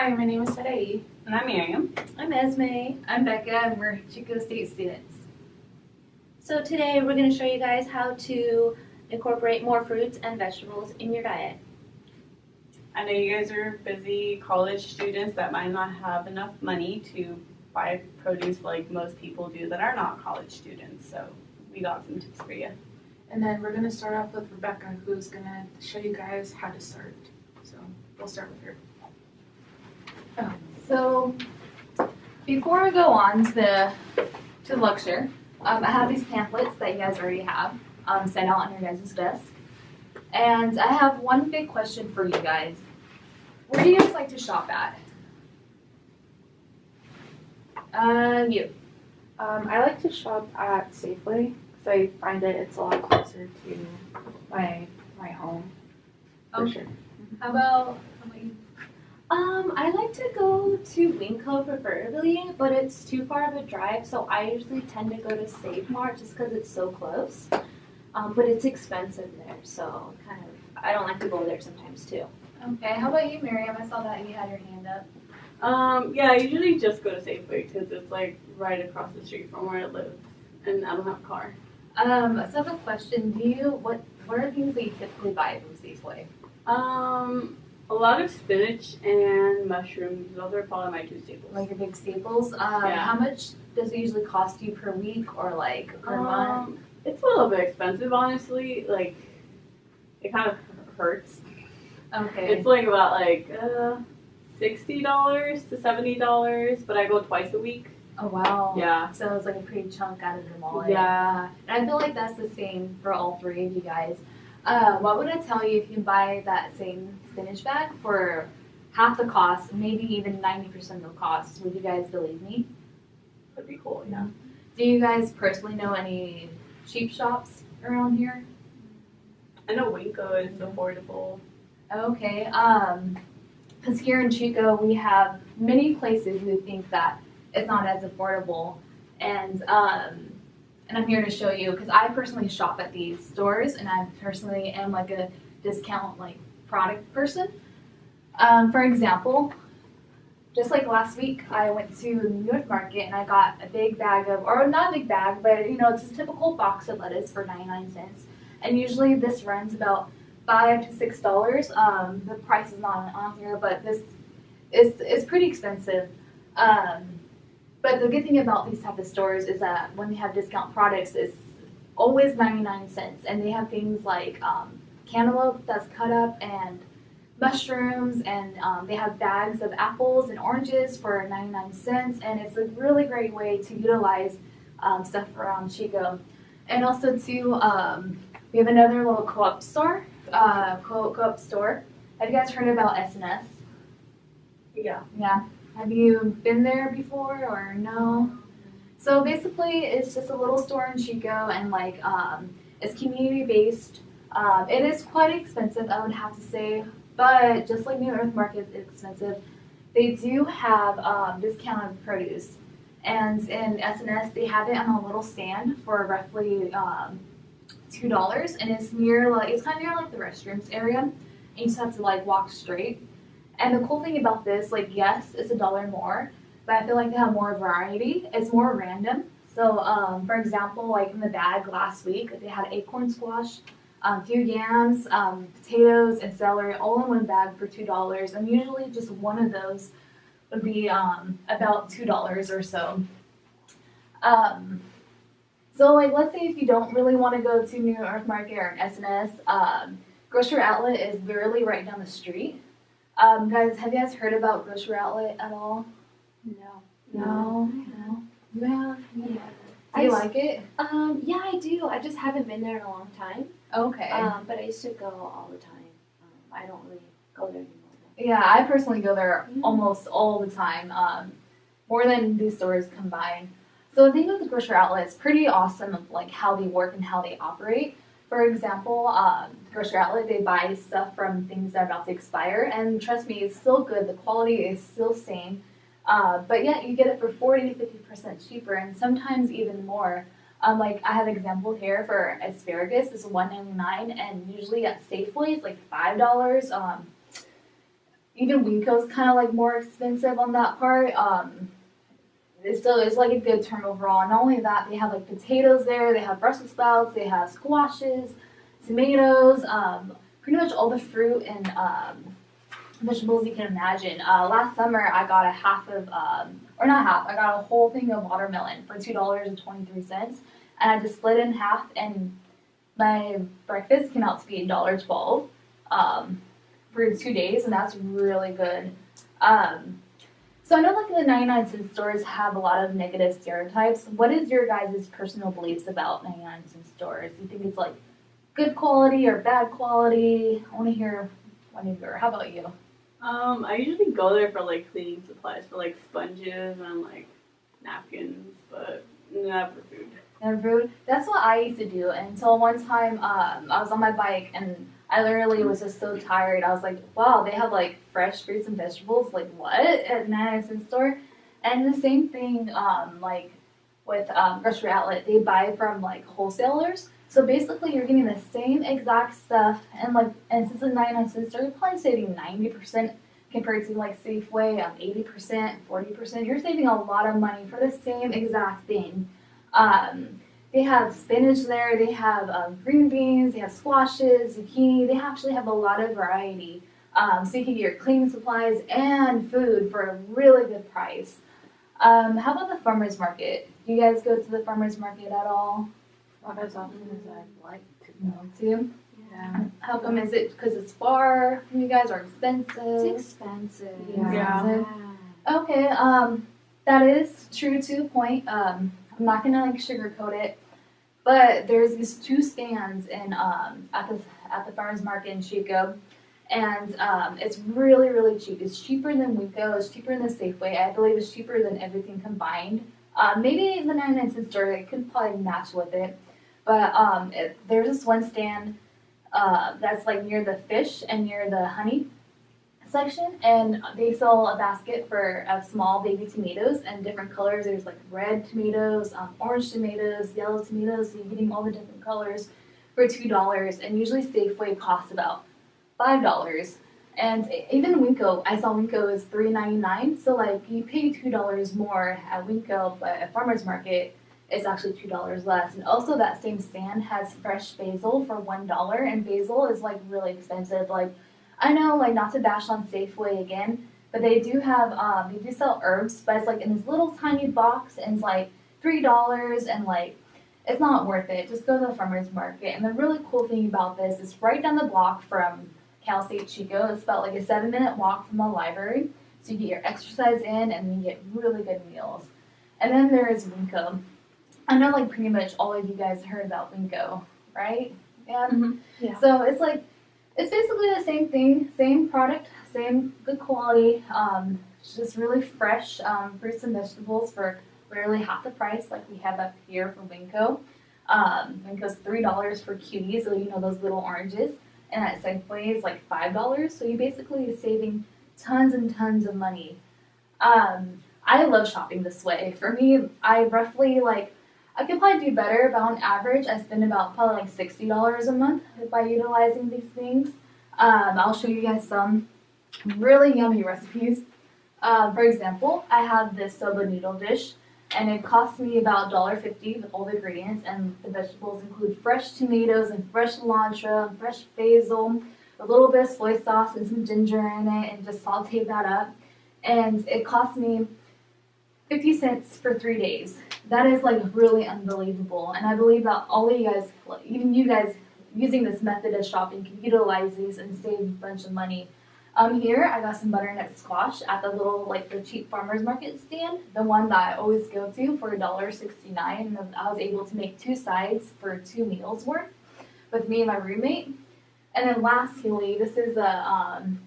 Hi, my name is Sarai. And I'm Miriam. I'm Esme. I'm Becca, and we're Chico State students. So today we're going to show you guys how to incorporate more fruits and vegetables in your diet. I know you guys are busy college students that might not have enough money to buy produce like most people do that are not college students. So we got some tips for you. And then we're going to start off with Rebecca, who's going to show you guys how to start. So we'll start with her. So before we go on to the lecture, I have these pamphlets that you guys already have sent out on your guys' desk. And I have one big question for you guys. Where do you guys like to shop at? You. I like to shop at Safeway because I find that it's a lot closer to my home. For sure. How about you? I like to go to Winco preferably, but it's too far of a drive, so I usually tend to go to Save Mart just because it's so close. But it's expensive there, so I don't like to go there sometimes too. Okay, how about you, Miriam? I saw that you had your hand up. Yeah, I usually just go to Safeway because it's like right across the street from where I live, and I don't have a car. So I have a question. What are things that you typically buy from Safeway? A lot of spinach and mushrooms. Those are probably my two staples. Like your big staples. Yeah. How much does it usually cost you per week or like per month? It's a little bit expensive, honestly. Like, it kind of hurts. Okay. It's like about like $60 to $70, but I go twice a week. Oh wow. Yeah. So it's like a pretty chunk out of your wallet. Yeah. And I feel like that's the same for all three of you guys. What would I tell you if you buy that same spinach bag for half the cost, maybe even 90% of the cost? Would you guys believe me? That'd be cool, yeah. Do you guys personally know any cheap shops around here? I know Winco is affordable. Okay. Because here in Chico, we have many places who think that it's not as affordable, and I'm here to show you because I personally shop at these stores, and I personally am like a discount product person. For example, just like last week, I went to New York Market and I got a big bag of, or not a big bag, but it's a typical box of lettuce for 99 cents, and usually this runs about $5 to $6. The price is not on here, but this is pretty expensive. But the good thing about these type of stores is that when they have discount products, it's always 99 cents. And they have things like cantaloupe that's cut up and mushrooms, and they have bags of apples and oranges for 99 cents. And it's a really great way to utilize stuff around Chico. And also too, we have another little co-op store. Co-op store. Have you guys heard about S&S? Yeah. Yeah. Have you been there before or no? So basically, it's just a little store in Chico, and it's community based. It is quite expensive, I would have to say, but just like New Earth Market is expensive, they do have discounted produce. And in S&S, they have it on a little stand for roughly $2, and it's kind of near the restrooms area, and you just have to walk straight. And the cool thing about this, yes, it's $1 more, but I feel like they have more variety. It's more random. So, for example, in the bag last week, they had acorn squash, a few yams, potatoes, and celery all in one bag for $2. And usually just one of those would be about $2 or so. So, let's say if you don't really want to go to New Earth Market or an S&S, Grocery Outlet is literally right down the street. Guys, have you guys heard about Grocery Outlet at all? No. Yeah. Do you like it? Yeah, I do. I just haven't been there in a long time. Okay. But I used to go all the time. I don't really go there anymore. Yeah, I personally go there almost all the time, more than these stores combined. So the thing with the Grocery Outlet is pretty awesome of how they work and how they operate. For example, Grocery Outlet, they buy stuff from things that are about to expire, and trust me, it's still good. The quality is still same, but yet you get it for 40 to 50% cheaper, and sometimes even more. I have an example here for asparagus. It's $1.99, and usually at Safeway it's $5. even Winco's kind of like more expensive on that part. It's like a good term overall. Not only that, they have like potatoes there, they have Brussels sprouts, they have squashes, tomatoes, pretty much all the fruit and vegetables you can imagine. Last summer I got a half of, or not half, I got a whole thing of watermelon for $2.23, and I had to split it in half, and my breakfast came out to be $1.12 for 2 days, and that's really good. So I know like the 99-cent stores have a lot of negative stereotypes. What is your guys' personal beliefs about 99-cent stores? Do you think it's like good quality or bad quality? I want to hear one of your. How about you? I usually go there for like cleaning supplies, for like sponges and like napkins, but never food. And food. That's what I used to do until one time I was on my bike and I literally was just so tired. I was like, wow, they have like fresh fruits and vegetables. Like what at 99-cent store? And the same thing like with grocery outlet, they buy from like wholesalers. So basically, you're getting the same exact stuff, and since it's a 99-cent store, you're probably saving 90% compared to like Safeway, 80%, 40%. You're saving a lot of money for the same exact thing. They have spinach there, they have green beans, they have squashes, zucchini. They actually have a lot of variety. So you can get your cleaning supplies and food for a really good price. How about the farmer's market? Do you guys go to the farmer's market at all? Not as often as I'd like to. No, too. Yeah. How come? Is it because it's far from you guys or expensive? It's expensive. Yeah. Okay, that is true to a point. I'm not gonna like sugarcoat it, but there's these two stands in at the farmers market in Chico, and it's really cheap. It's cheaper than Winco. It's cheaper than the Safeway. I believe it's cheaper than everything combined. Maybe the 99-cent store they could probably match with it, but there's this one stand that's like near the fish and near the honey section, and they sell a basket of small baby tomatoes and different colors. There's like red tomatoes, orange tomatoes, yellow tomatoes. So you're getting all the different colors for $2, and usually Safeway costs about $5. And even Winco, I saw Winco is $3.99. So like you pay $2 more at Winco, but at farmers market it's actually $2 less. And also that same stand has fresh basil for $1, and basil is like really expensive. Like I know, like not to bash on Safeway again, but they do sell herbs, but it's like in this little tiny box, and it's like $3, and like it's not worth it. Just go to the farmers market. And the really cool thing about this is right down the block from Cal State Chico. It's about like a 7-minute walk from the library, so you get your exercise in and you get really good meals. And then there is Winco. I know like pretty much all of you guys heard about Winco, right? Yeah. Mhm. Yeah. So it's basically the same thing, same product, same good quality. It's just really fresh fruits and vegetables for literally half the price, like we have up here for Winco. Winco's $3 for cuties, so you know those little oranges. And at Safeway is like $5, so you basically are saving tons and tons of money. I love shopping this way. For me, I could probably do better, but on average, I spend about probably like $60 a month by utilizing these things. I'll show you guys some really yummy recipes. For example, I have this soba noodle dish, and it costs me about $1.50 with all the ingredients, and the vegetables include fresh tomatoes and fresh cilantro and fresh basil, a little bit of soy sauce and some ginger in it, and just saute that up. And it cost me 50 cents for 3 days. That is like really unbelievable, and I believe that all of you guys, even you guys, using this method of shopping can utilize these and save a bunch of money. Here I got some butternut squash at the little the cheap farmers market stand, the one that I always go to for $1.69, and I was able to make 2 sides for 2 meals worth with me and my roommate. And then lastly, this is the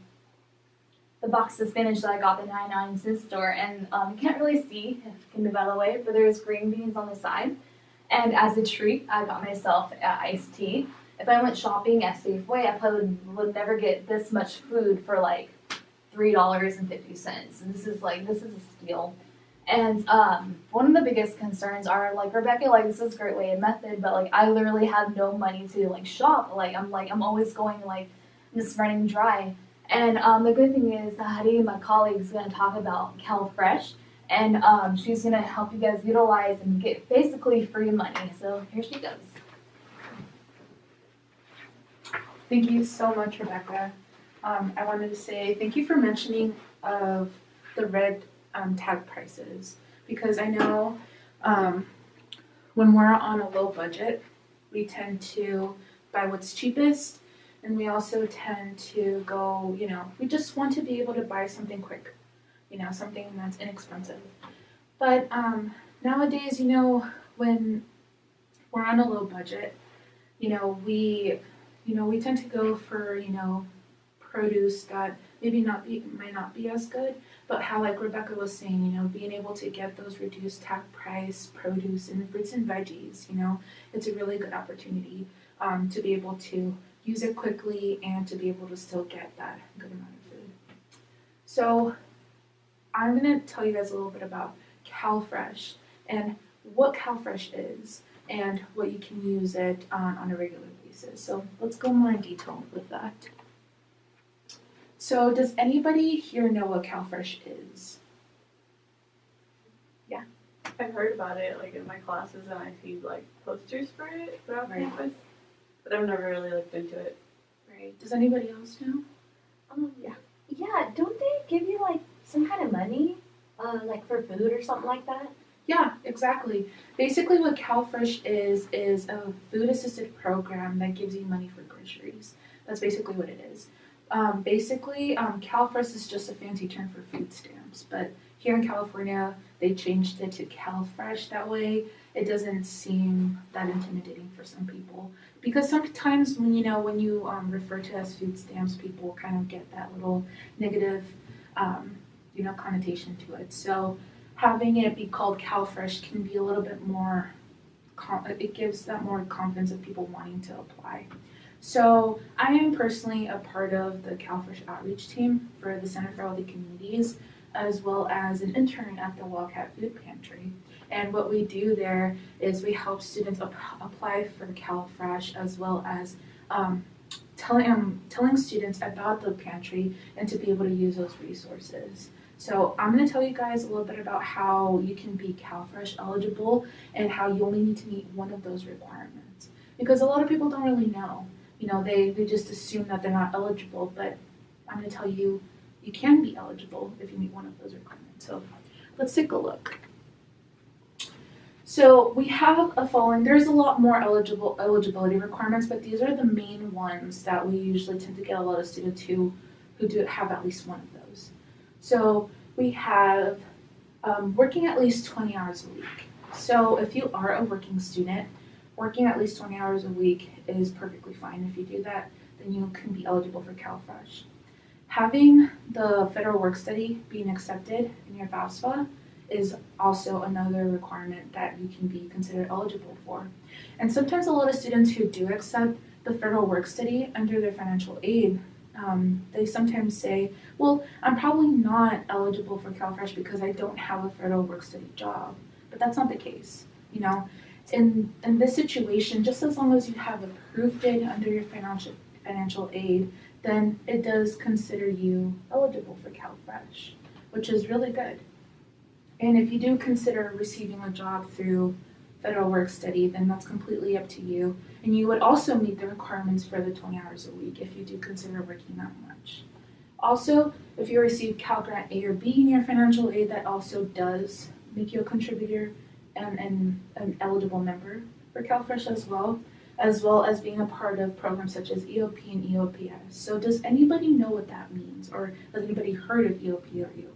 box of spinach that I got at the 99-cent store, and you can't really see if you can move out of the way, but there's green beans on the side. And as a treat, I got myself iced tea. If I went shopping at Safeway, I probably would never get this much food for like $3.50. And this is a steal. And one of the biggest concerns are like, Rebecca, like this is a great way of method, but like I literally have no money to like shop. I'm always going I'm just running dry. And the good thing is, Hadi, my colleague, is going to talk about CalFresh, and she's going to help you guys utilize and get basically free money. So here she goes. Thank you so much, Rebecca. I wanted to say thank you for mentioning of the red tag prices, because I know when we're on a low budget, we tend to buy what's cheapest, and we also tend to go, we just want to be able to buy something quick, something that's inexpensive. But nowadays, when we're on a low budget, we tend to go for, produce that might not be as good, but how, like Rebecca was saying, being able to get those reduced tag price produce and fruits and veggies, it's a really good opportunity to be able to use it quickly and to be able to still get that good amount of food. So I'm going to tell you guys a little bit about CalFresh and what CalFresh is and what you can use it on a regular basis. So let's go more in detail with that. So does anybody here know what CalFresh is? I've heard about it like in my classes, and I see like posters for it throughout Right. campus, but I've never really looked into it. Right. Does anybody else know? Yeah, don't they give you like some kind of money, like for food or something like that? Yeah, exactly. Basically what CalFresh is a food-assisted program that gives you money for groceries. That's basically what it is. CalFresh is just a fancy term for food stamps, but here in California, they changed it to CalFresh. That way, it doesn't seem that intimidating for some people. Because sometimes when you refer to as food stamps, people kind of get that little negative, connotation to it. So having it be called CalFresh can be a little bit more, it gives that more confidence of people wanting to apply. So I am personally a part of the CalFresh outreach team for the Center for Healthy Communities, as well as an intern at the Wildcat Food Pantry. And what we do there is we help students apply for CalFresh, as well as telling students about the pantry and to be able to use those resources. So I'm going to tell you guys a little bit about how you can be CalFresh eligible and how you only need to meet one of those requirements. Because a lot of people don't really know. They just assume that they're not eligible, but I'm going to tell you, you can be eligible if you meet one of those requirements. So let's take a look. So we have a following. There's a lot more eligibility requirements, but these are the main ones that we usually tend to get a lot of students who do have at least one of those. So we have working at least 20 hours a week. So if you are a working student, working at least 20 hours a week is perfectly fine. If you do that, then you can be eligible for CalFresh. Having the federal work study being accepted in your FAFSA is also another requirement that you can be considered eligible for. And sometimes a lot of students who do accept the federal work study under their financial aid, they sometimes say, well, I'm probably not eligible for CalFresh because I don't have a federal work study job. But that's not the case. In this situation, just as long as you have approved it under your financial aid, then it does consider you eligible for CalFresh, which is really good. And if you do consider receiving a job through federal work study, then that's completely up to you. And you would also meet the requirements for the 20 hours a week if you do consider working that much. Also, if you receive Cal Grant A or B in your financial aid, that also does make you a contributor and an eligible member for CalFresh as well as being a part of programs such as EOP and EOPS. So does anybody know what that means, or has anybody heard of EOP or EOPS?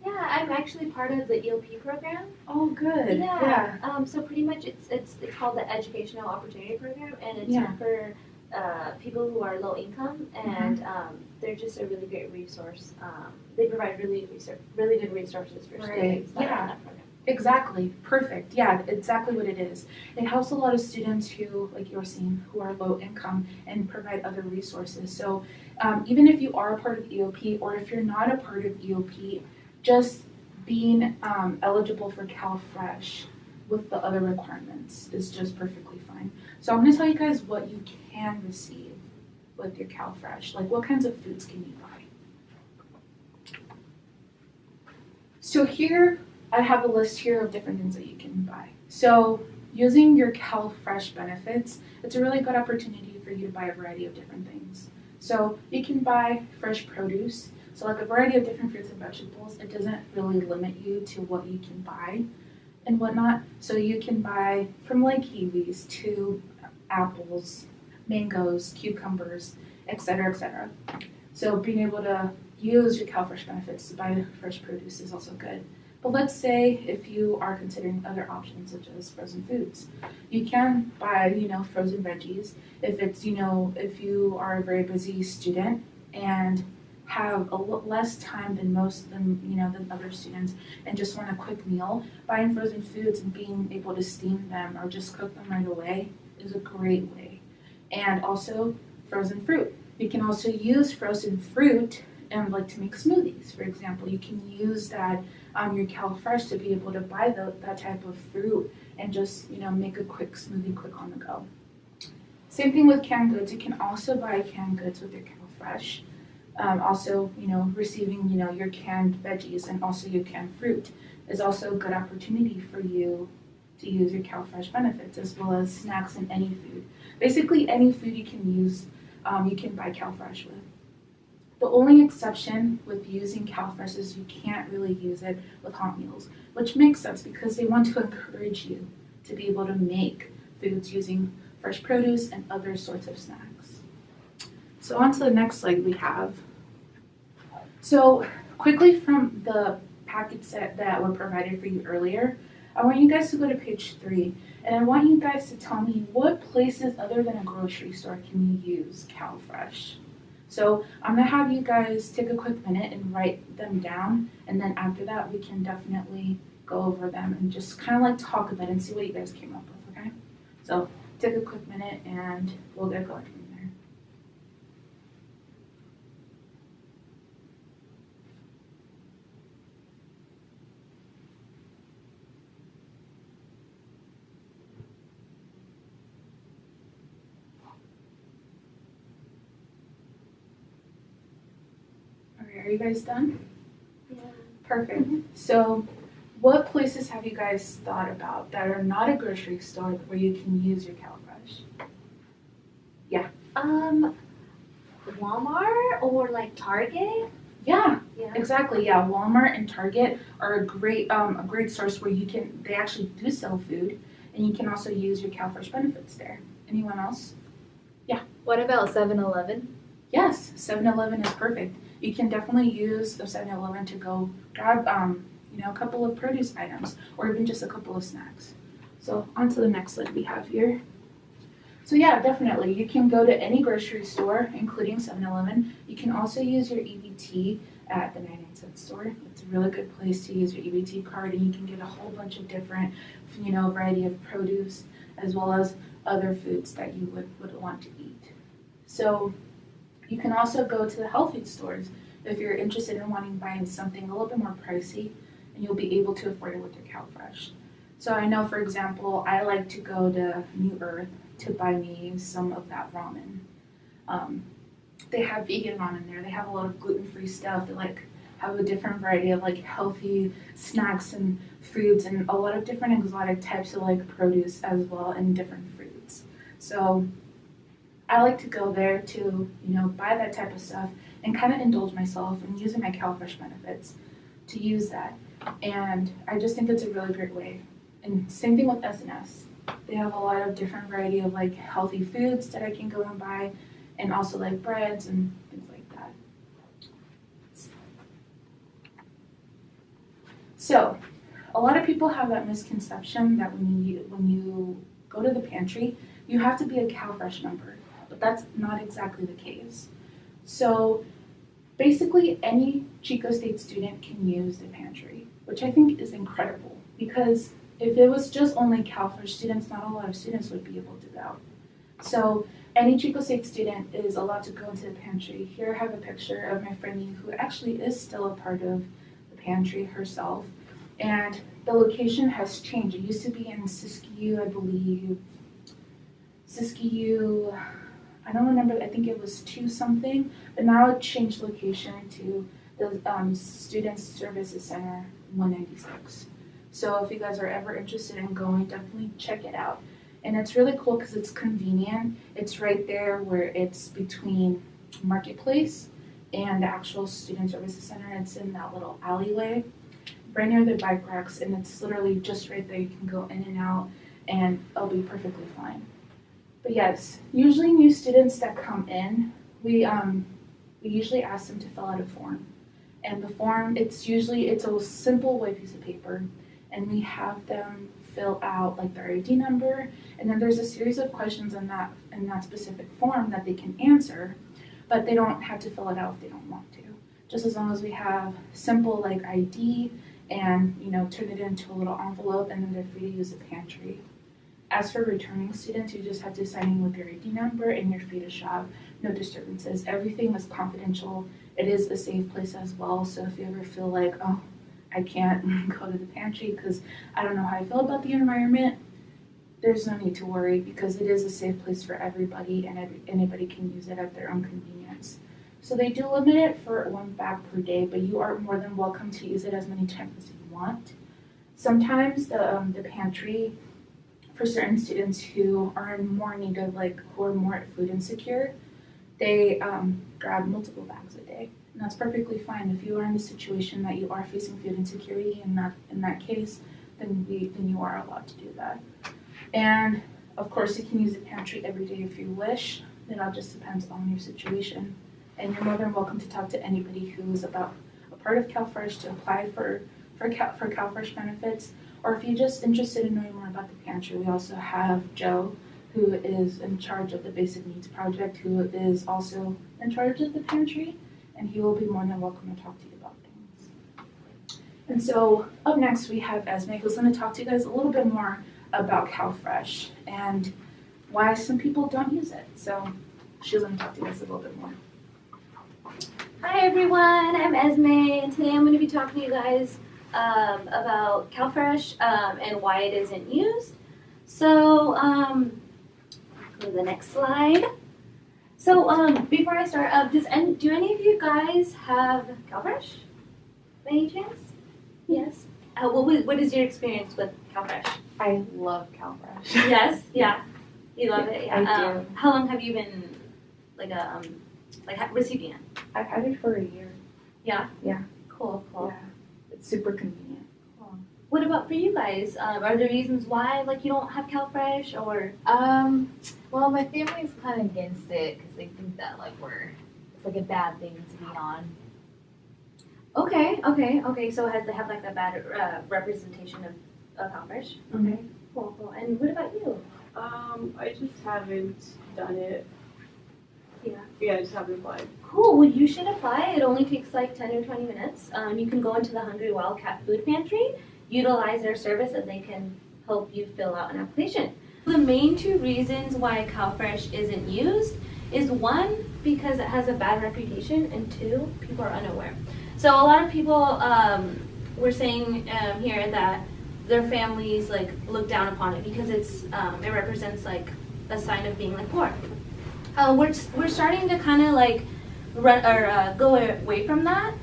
Yeah, I'm actually part of the EOP program. Oh, good. Yeah. So pretty much it's called the Educational Opportunity Program, and it's for people who are low income, and they're just a really great resource. They provide really good resources for students that are in that program. Exactly. Perfect. Yeah, exactly what it is. It helps a lot of students who, like you were saying, who are low income and provide other resources. So even if you are a part of EOP, or if you're not a part of EOP, just being eligible for CalFresh with the other requirements is just perfectly fine. So I'm going to tell you guys what you can receive with your CalFresh? Like, what kinds of foods can you buy? So here, I have a list here of different things that you can buy. So using your CalFresh benefits, it's a really good opportunity for you to buy a variety of different things. So you can buy fresh produce, so like a variety of different fruits and vegetables. It doesn't really limit you to what you can buy and whatnot. So you can buy from like kiwis to apples, mangoes, cucumbers, etc., etc. So being able to use your CalFresh benefits to buy fresh produce is also good. But let's say if you are considering other options such as frozen foods, you can buy, frozen veggies. If it's, if you are a very busy student and have less time than than other students and just want a quick meal, buying frozen foods and being able to steam them or just cook them right away is a great way. And also frozen fruit. You can also use frozen fruit and like to make smoothies, for example. You can use that your CalFresh to be able to buy that type of fruit and just make a quick smoothie quick on the go. Same thing with canned goods. You can also buy canned goods with your CalFresh. Also, receiving your canned veggies and also your canned fruit is also a good opportunity for you to use your CalFresh benefits, as well as snacks and any food. Basically, any food you can use, you can buy CalFresh with. The only exception with using CalFresh is you can't really use it with hot meals, which makes sense because they want to encourage you to be able to make foods using fresh produce and other sorts of snacks. So on to the next slide we have. So quickly from the packet set that were provided for you earlier, I want you guys to go to page 3, and I want you guys to tell me what places other than a grocery store can you use CalFresh. So I'm going to have you guys take a quick minute and write them down, and then after that we can definitely go over them and just kind of like talk a bit and see what you guys came up with, okay? So take a quick minute and we'll get going from there. Are you guys done? Yeah. Perfect. So what places have you guys thought about that are not a grocery store where you can use your CalFresh? Walmart or like Target? Yeah, Yeah. exactly. Yeah, Walmart and Target are a great source where they actually do sell food, and you can also use your CalFresh benefits there. Anyone else? What about 7-Eleven? Yes, 7-Eleven is perfect. You can definitely use the 7-Eleven to go grab, a couple of produce items or even just a couple of snacks. So on to the next slide we have here. So yeah, definitely. You can go to any grocery store, including 7-Eleven. You can also use your EBT at the 99-cent store. It's a really good place to use your EBT card, and you can get a whole bunch of different, variety of produce as well as other foods that you would want to eat. So you can also go to the health food stores if you're interested in wanting buying something a little bit more pricey, and you'll be able to afford it with your CalFresh. So I know, for example, I like to go to New Earth to buy me some of that ramen. They have vegan ramen there. They have a lot of gluten-free stuff. They have a different variety of healthy snacks and foods, and a lot of different exotic types of produce as well, and different fruits. So I like to go there to buy that type of stuff and kind of indulge myself and using my CalFresh benefits to use that. And I just think it's a really great way. And same thing with S&S. They have a lot of different variety of healthy foods that I can go and buy, and also breads and things like that. So a lot of people have that misconception that when you go to the pantry, you have to be a CalFresh member, but that's not exactly the case. So basically any Chico State student can use the pantry, which I think is incredible, because if it was just only CalFresh students, not a lot of students would be able to go. So any Chico State student is allowed to go into the pantry. Here I have a picture of my friend who actually is still a part of the pantry herself. And the location has changed. It used to be in Siskiyou, I believe. Siskiyou, I don't remember, I think it was 2 something, but now it changed location to the Student Services Center 196. So if you guys are ever interested in going, definitely check it out. And it's really cool because it's convenient. It's right there where it's between Marketplace and the actual Student Services Center. It's in that little alleyway, right near the bike racks, and it's literally just right there. You can go in and out, and it'll be perfectly fine. But yes, usually new students that come in, we usually ask them to fill out a form. And the form, it's a simple white piece of paper, and we have them fill out like their ID number, and then there's a series of questions in that specific form that they can answer, but they don't have to fill it out if they don't want to. Just as long as we have simple like ID and turn it into a little envelope, and then they're free to use the pantry. As for returning students, you just have to sign in with your ID number and you're free to shop. No disturbances. Everything is confidential. It is a safe place as well. So if you ever feel like, oh, I can't go to the pantry because I don't know how I feel about the environment, there's no need to worry because it is a safe place for everybody and anybody can use it at their own convenience. So they do limit it for 1 bag per day, but you are more than welcome to use it as many times as you want. Sometimes the pantry, for certain students who are in more need of who are more food insecure, they grab multiple bags a day. And that's perfectly fine. If you are in the situation that you are facing food insecurity in that case, then you are allowed to do that. And of course you can use the pantry every day if you wish. It all just depends on your situation. And you're more than welcome to talk to anybody who is about a part of CalFresh to apply for CalFresh benefits. Or if you're just interested in knowing more about the pantry, we also have Joe, who is in charge of the Basic Needs Project, who is also in charge of the pantry, and he will be more than welcome to talk to you about things. And so up next we have Esme, who's going to talk to you guys a little bit more about CalFresh and why some people don't use it. So she's going to talk to you guys a little bit more. Hi everyone, I'm Esme, and today I'm going to be talking to you guys about CalFresh and why it isn't used. So, go to the next slide. So, before I start, do any of you guys have CalFresh? By any chance? Yes. What is your experience with CalFresh? I love CalFresh. Yes. Yeah. You love it. Yeah. I do. How long have you been receiving it? I've had it for a year. Yeah. Yeah. Cool. Yeah. It's super convenient. What about for you guys? Are there reasons why you don't have CalFresh or? Well, my family's kind of against it because they think that it's a bad thing to be on. Okay. So they have a bad representation of CalFresh. Okay. Cool. And what about you? I just haven't done it. Yeah. Yeah, I just haven't applied. Cool. Well, you should apply. It only takes 10 or 20 minutes. You can go into the Hungry Wildcat Food Pantry, utilize their service, and they can help you fill out an application. The main 2 reasons why CalFresh isn't used is 1, because it has a bad reputation, and 2, people are unaware. So a lot of people were saying here that their families look down upon it because it represents a sign of being poor. We're starting to kind of go away from that.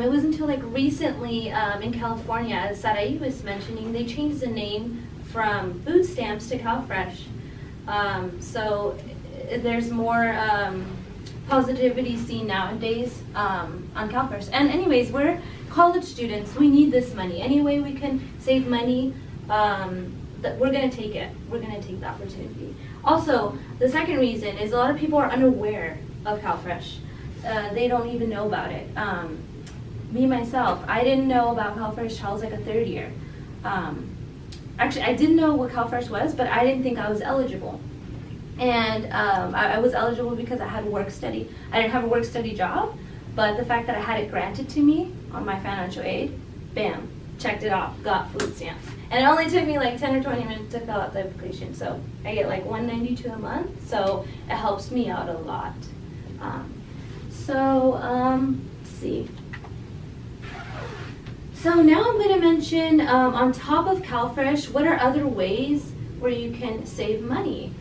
It was until recently in California, as Sarai was mentioning, they changed the name from food stamps to CalFresh. So there's more positivity seen nowadays on CalFresh. And anyways, we're college students. We need this money. Any way we can save money, we're going to take it. We're going to take the opportunity. Also, the second reason is a lot of people are unaware of CalFresh. They don't even know about it. Me, myself, I didn't know about CalFresh till I was a 3rd year. Actually, I didn't know what CalFresh was, but I didn't think I was eligible. And I was eligible because I had work study. I didn't have a work study job, but the fact that I had it granted to me on my financial aid, bam, checked it off, got food stamps. And it only took me 10 or 20 minutes to fill out the application. So I get $192 a month, so it helps me out a lot. Let's see. So now I'm going to mention, on top of CalFresh, what are other ways where you can save money?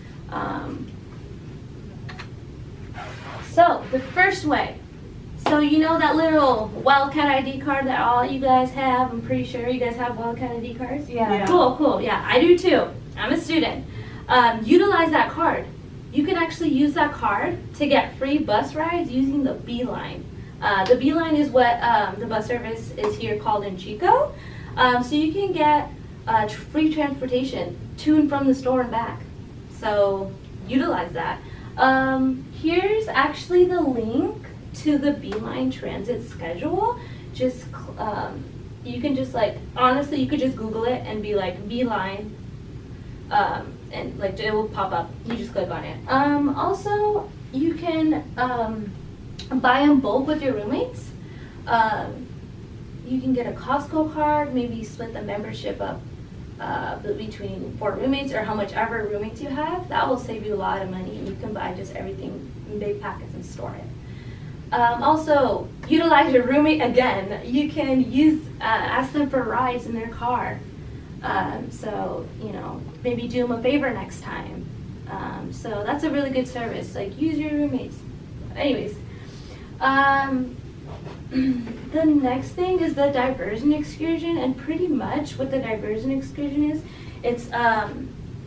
So the first way. So you know that little Wildcat ID card that all you guys have? I'm pretty sure you guys have Wildcat ID cards. Yeah. Cool. Yeah, I do too. I'm a student. Utilize that card. You can actually use that card to get free bus rides using the Beeline. The Beeline is what the bus service is here called in Chico. So you can get free transportation to and from the store and back. So utilize that. Here's actually the link to the Beeline transit schedule. Just you can just like, honestly, you could just Google it and be like Beeline, and like it will pop up. You just click on it. Also, you can buy in bulk with your roommates. You can get a Costco card, maybe split the membership up between 4 roommates or how much ever roommates you have. That will save you a lot of money. You can buy just everything in big packets and store it. Also, utilize your roommate again. You can ask them for rides in their car. So, you know, maybe do them a favor next time. So that's a really good service. Like, use your roommates. Anyways, the next thing is the diversion excursion, and pretty much what the diversion excursion is, it's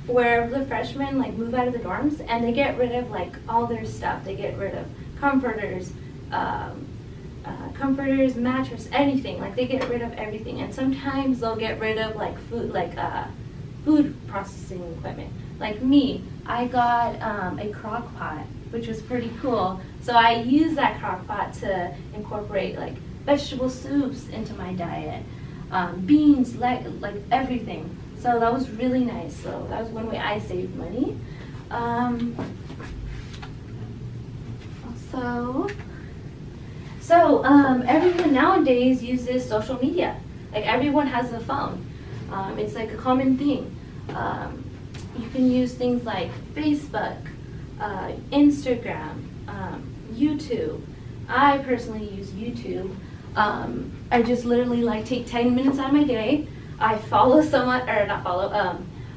where the freshmen like move out of the dorms and they get rid of like all their stuff. They get rid of comforters, mattress, anything. Like they get rid of everything, and sometimes they'll get rid of like food processing equipment. Like me, I got a crock pot, which was pretty cool. So I use that crock pot to incorporate like vegetable soups into my diet, beans, like everything. So that was really nice. So that was one way I saved money. Everyone nowadays uses social media. Like everyone has a phone. It's like a common thing. You can use things like Facebook, Instagram, YouTube. I personally use YouTube. I just literally like take 10 minutes out of my day. I follow someone, or not follow,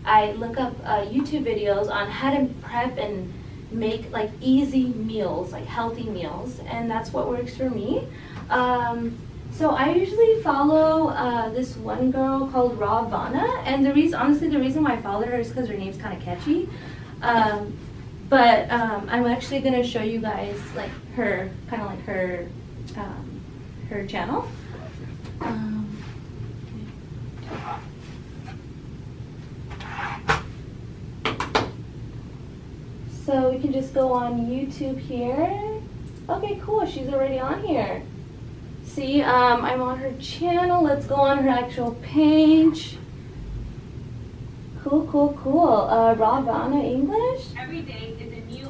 I look up YouTube videos on how to prep and make like easy meals, like healthy meals, and that's what works for me. So I usually follow this one girl called Ravana, and honestly the reason why I followed her is because her name's kind of catchy. But I'm actually gonna show you guys like her channel. So we can just go on YouTube here. Okay, cool, she's already on here. See, I'm on her channel. Let's go on her actual page. Cool. Ravana English. Every day is a new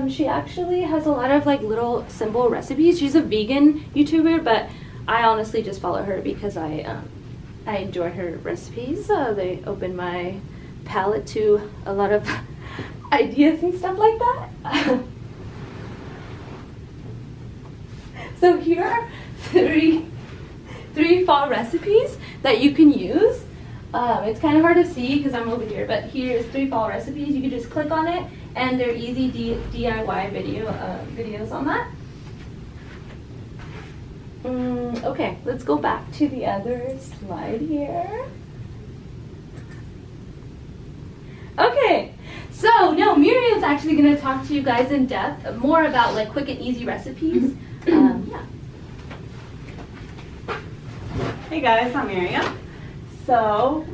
She actually has a lot of like little simple recipes. She's a vegan YouTuber, but I honestly just follow her because I enjoy her recipes. They open my palate to a lot of ideas and stuff like that. So here are three fall recipes that you can use. It's kind of hard to see because I'm over here, but here's 3 fall recipes. You can just click on it, and they're easy DIY videos on that. Okay, let's go back to the other slide here. Okay, so now Miriam's actually going to talk to you guys in depth more about like quick and easy recipes. Yeah. Hey guys, I'm Miriam. So,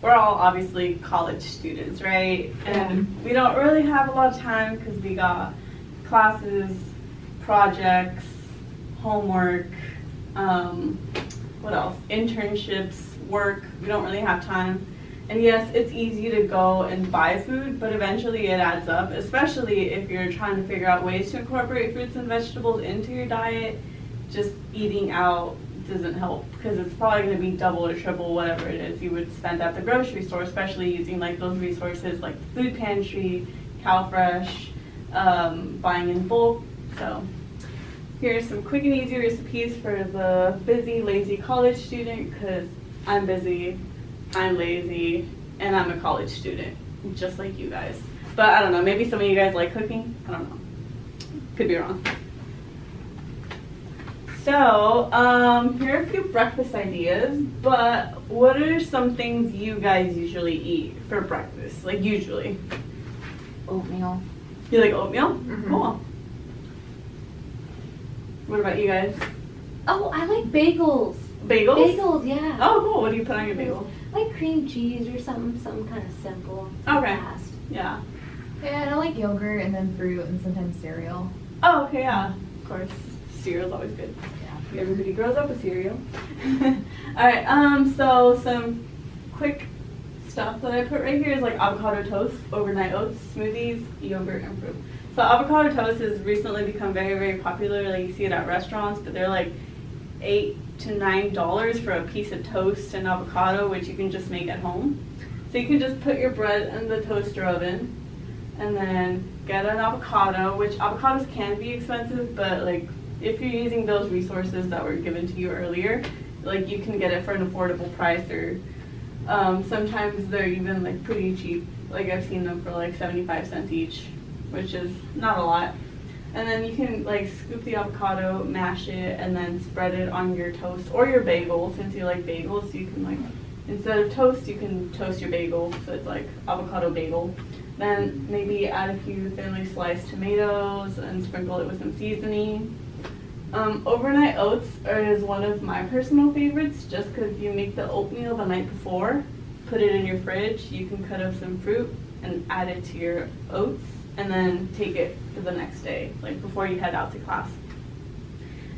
we're all obviously college students, right? And we don't really have a lot of time because we got classes, projects, homework, what else? Internships, work. We don't really have time. And yes, it's easy to go and buy food, but eventually it adds up, especially if you're trying to figure out ways to incorporate fruits and vegetables into your diet. Just eating out doesn't help because it's probably going to be double or triple whatever it is you would spend at the grocery store, especially using like those resources like food pantry, CalFresh, buying in bulk. So here's some quick and easy recipes for the busy, lazy college student, because I'm busy, I'm lazy, and I'm a college student, just like you guys. But I don't know, maybe some of you guys like cooking. I don't know. Could be wrong. So, here are a few breakfast ideas, but what are some things you guys usually eat for breakfast? Like usually? Oatmeal. You like oatmeal? Mhm. Cool. What about you guys? Oh, I like bagels. Bagels? Bagels, yeah. Oh, cool. What do you put on your bagel? Like cream cheese or something kind of simple. Okay. Fast. Yeah. Yeah, and I like yogurt and then fruit and sometimes cereal. Oh, okay, yeah. Of course. Cereal's always good. Yeah. Everybody grows up with cereal. Alright, so some quick stuff that I put right here is like avocado toast, overnight oats, smoothies, yogurt, and fruit. So avocado toast has recently become very, very popular. Like you see it at restaurants, but they're like $8 to $9 for a piece of toast and avocado, which you can just make at home. So you can just put your bread in the toaster oven and then get an avocado, which avocados can be expensive, but like if you're using those resources that were given to you earlier, like you can get it for an affordable price, or sometimes they're even like pretty cheap. Like I've seen them for like 75 cents each, which is not a lot. And then you can like scoop the avocado, mash it, and then spread it on your toast or your bagel. Since you like bagels, you can like, instead of toast, you can toast your bagel, so it's like avocado bagel. Then maybe add a few thinly sliced tomatoes and sprinkle it with some seasoning. Overnight oats is one of my personal favorites, just because you make the oatmeal the night before, put it in your fridge, you can cut up some fruit and add it to your oats, and then take it for the next day, like before you head out to class.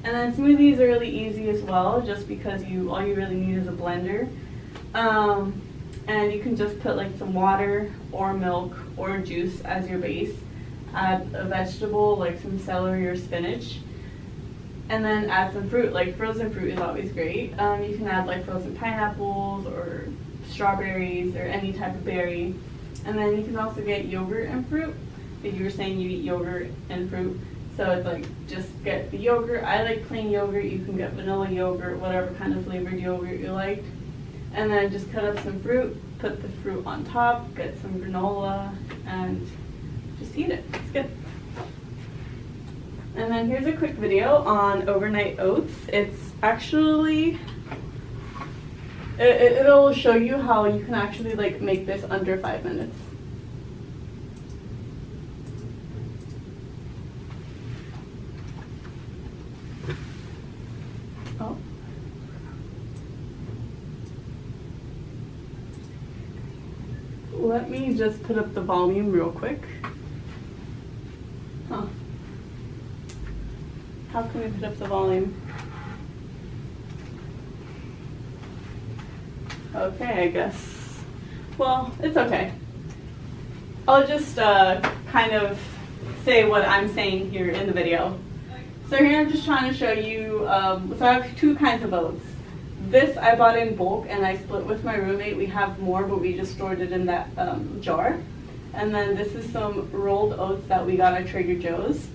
And then smoothies are really easy as well, just because all you really need is a blender. And you can just put like some water or milk or juice as your base. Add a vegetable like some celery or spinach, and then add some fruit. Like frozen fruit is always great. You can add like frozen pineapples or strawberries or any type of berry. And then you can also get yogurt and fruit. If you were saying you eat yogurt and fruit, so it's like just get the yogurt. I like plain yogurt. You can get vanilla yogurt, whatever kind of flavored yogurt you like. And then just cut up some fruit, put the fruit on top, get some granola, and just eat it. It's good. And then here's a quick video on overnight oats. It's actually, it'll show you how you can actually like make this under 5 minutes. Oh. Let me just put up the volume real quick. Huh. How can we put up the volume? Okay, I guess. Well, it's okay. I'll just kind of say what I'm saying here in the video. So here I'm just trying to show you, so I have two kinds of oats. This I bought in bulk and I split with my roommate. We have more, but we just stored it in that jar. And then this is some rolled oats that we got at Trader Joe's.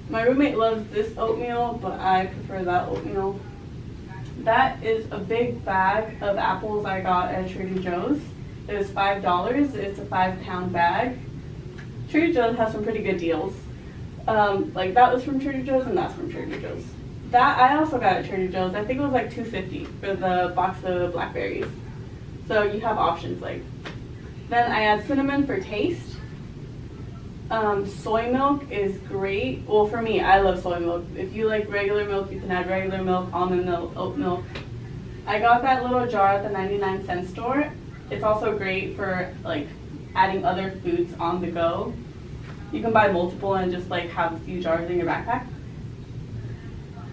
My roommate loves this oatmeal, but I prefer that oatmeal. That is a big bag of apples I got at Trader Joe's. It was $5. It's a 5-pound bag. Trader Joe's has some pretty good deals. Like that was from Trader Joe's and that's from Trader Joe's. That I also got at Trader Joe's. I think it was like $2.50 for the box of blackberries. So you have options like. Then I add cinnamon for taste. Soy milk is great. Well, for me, I love soy milk. If you like regular milk, you can add regular milk, almond milk, oat milk. I got that little jar at the 99-cent store. It's also great for like adding other foods on the go. You can buy multiple and just like have a few jars in your backpack.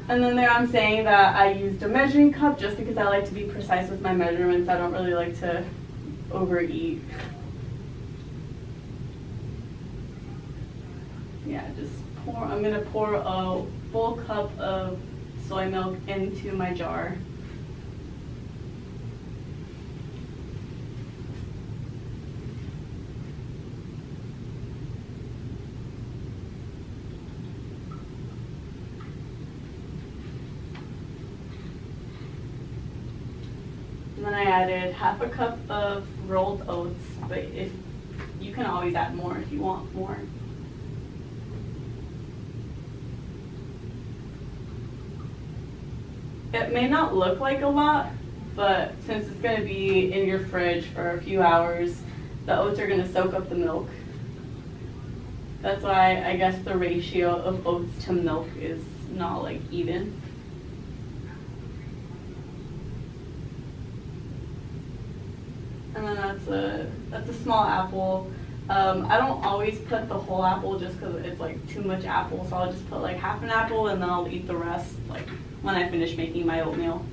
And then there I'm saying that I used a measuring cup just because I like to be precise with my measurements. I don't really like to overeat. Yeah, just pour, I'm gonna pour a full cup of soy milk into my jar. And then I added half a cup of rolled oats, but if you can always add more if you want more. It may not look like a lot, but since it's going to be in your fridge for a few hours, the oats are going to soak up the milk. That's why I guess the ratio of oats to milk is not like even. And then that's a small apple. I don't always put the whole apple just because it's like too much apple, so I'll just put like half an apple and then I'll eat the rest like when I finish making my oatmeal.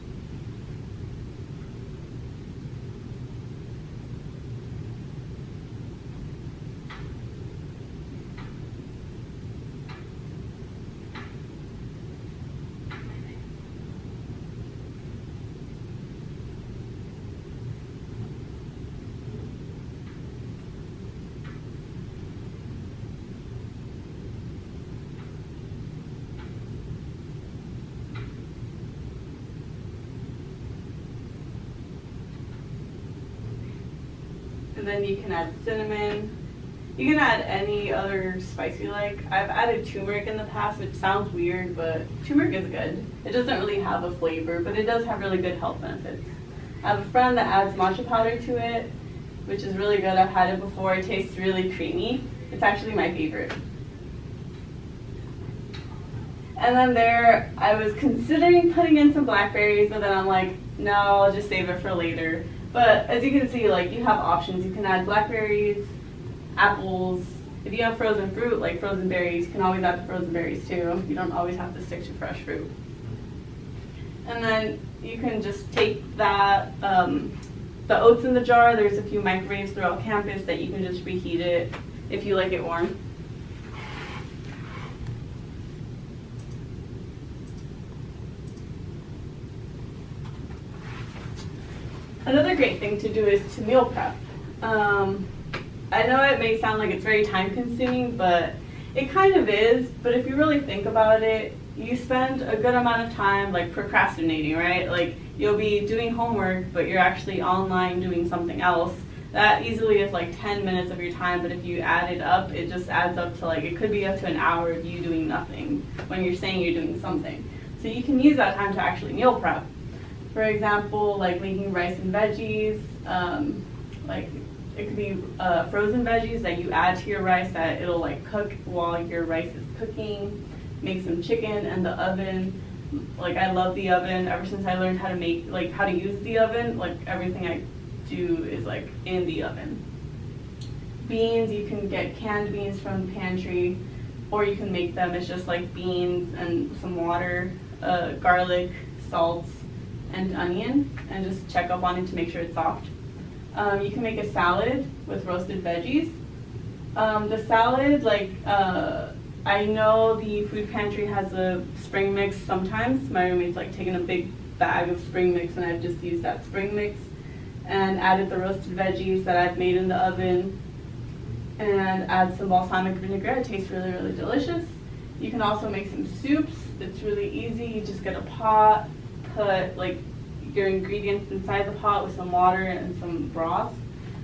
And then you can add cinnamon. You can add any other spice you like. I've added turmeric in the past, which sounds weird, but turmeric is good. It doesn't really have a flavor, but it does have really good health benefits. I have a friend that adds matcha powder to it, which is really good. I've had it before. It tastes really creamy. It's actually my favorite. And then there, I was considering putting in some blackberries, but then I'm like, no, I'll just save it for later. But as you can see, like, you have options. You can add blackberries, apples. If you have frozen fruit, like frozen berries, you can always add the frozen berries too. You don't always have to stick to fresh fruit. And then you can just take that, the oats in the jar. There's a few microwaves throughout campus that you can just reheat it if you like it warm. Another great thing to do is to meal prep. I know it may sound like it's very time consuming, but it kind of is. But if you really think about it, you spend a good amount of time like procrastinating, right? Like you'll be doing homework, but you're actually online doing something else. That easily is like 10 minutes of your time, but if you add it up, it just adds up to like, it could be up to an hour of you doing nothing when you're saying you're doing something. So you can use that time to actually meal prep. For example, like making rice and veggies, like it could be frozen veggies that you add to your rice that it'll like cook while your rice is cooking. Make some chicken in the oven. Like I love the oven. Ever since I learned how to make, like how to use the oven, like everything I do is like in the oven. Beans, you can get canned beans from the pantry, or you can make them. It's just like beans and some water, garlic, salt, and onion, and just check up on it to make sure it's soft. You can make a salad with roasted veggies. The salad, like I know the food pantry has a spring mix sometimes. My roommate's like taken a big bag of spring mix, and I've just used that spring mix and added the roasted veggies that I've made in the oven and add some balsamic vinaigrette. It tastes really, really delicious. You can also make some soups. It's really easy. You just get a pot, put like your ingredients inside the pot with some water and some broth,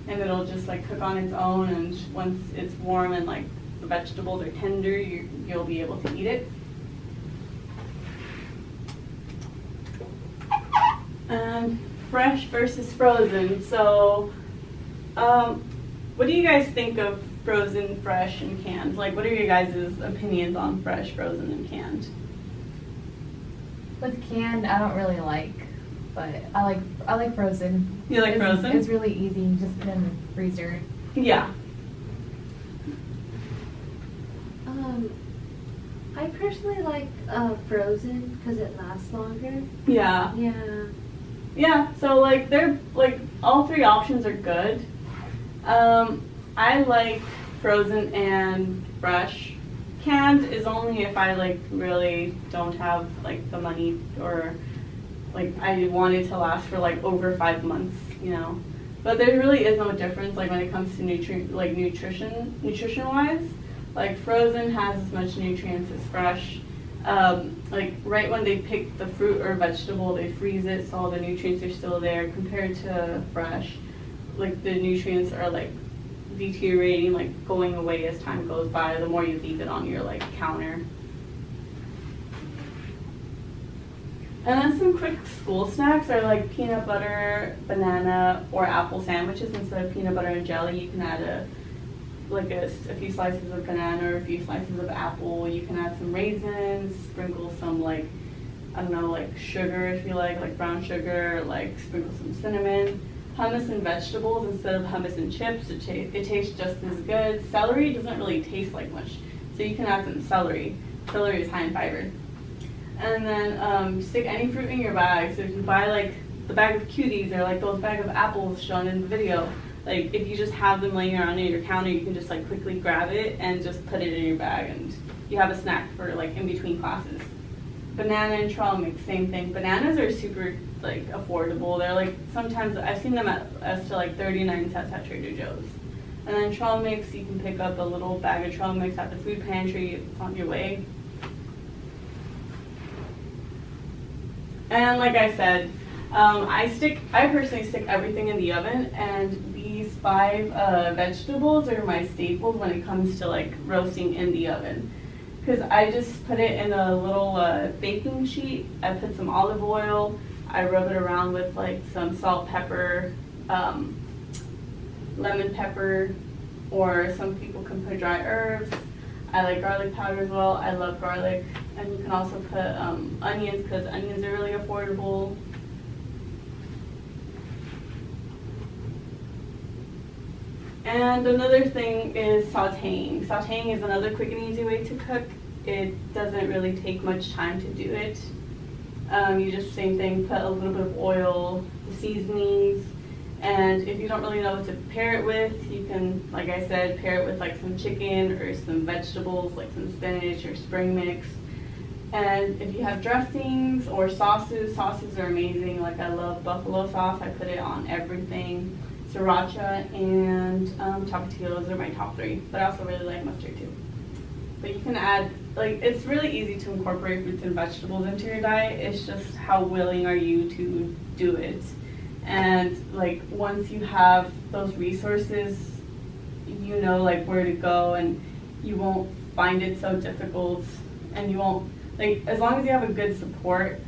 and it'll just like cook on its own, and once it's warm and like the vegetables are tender, you'll be able to eat it. And fresh versus frozen. So what do you guys think of frozen, fresh, and canned? Like, what are your guys' opinions on fresh, frozen, and canned? With canned, I don't really like, but I like frozen. You like frozen? It's really easy. You just put it in the freezer. Yeah. I personally like frozen because it lasts longer. Yeah. Yeah. Yeah, so like they're like all three options are good. I like frozen and fresh. Canned is only if I like really don't have like the money, or like I want it to last for like over 5 months, you know. But there really is no difference like when it comes to nutrition wise. Like frozen has as much nutrients as fresh. Like right when they pick the fruit or vegetable, they freeze it so all the nutrients are still there, compared to fresh. Like the nutrients are like deteriorating, like going away as time goes by, the more you leave it on your like counter. And then some quick school snacks are like peanut butter, banana, or apple sandwiches. Instead of peanut butter and jelly, you can add a few slices of banana or a few slices of apple. You can add some raisins, sprinkle some like, I don't know, like sugar if you like brown sugar, like sprinkle some cinnamon. Hummus and vegetables instead of hummus and chips. It tastes just as good. Celery doesn't really taste like much, so you can add some celery. Celery is high in fiber. And then stick any fruit in your bag. So if you buy like the bag of cuties or like those bag of apples shown in the video, like if you just have them laying around near your counter, you can just like quickly grab it and just put it in your bag, and you have a snack for like in between classes. Banana and trail mix, same thing. Bananas are super like affordable. They're like, sometimes I've seen them as to like 39 cents at Trader Joe's. And then trail mix, you can pick up a little bag of trail mix at the food pantry if it's on your way. And like I said, I personally stick everything in the oven, and these 5 vegetables are my staples when it comes to like roasting in the oven. Because I just put it in a little baking sheet. I put some olive oil. I rub it around with like some salt, pepper, lemon pepper, or some people can put dry herbs. I like garlic powder as well. I love garlic. And you can also put onions, because onions are really affordable. And another thing is sauteing. Sauteing is another quick and easy way to cook. It doesn't really take much time to do it. You just, same thing, put a little bit of oil, the seasonings, and if you don't really know what to pair it with, you can, like I said, pair it with like some chicken or some vegetables, like some spinach or spring mix. And if you have dressings or sauces are amazing. Like I love buffalo sauce. I put it on everything. Sriracha and Tapatio are my top 3, but I also really like mustard too. But you can add, like, it's really easy to incorporate fruits and vegetables into your diet. It's just how willing are you to do it. And like once you have those resources, you know like where to go, and you won't find it so difficult, and you won't, like, as long as you have a good support,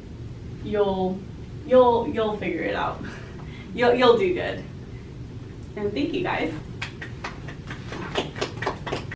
you'll figure it out. You'll do good. And thank you guys.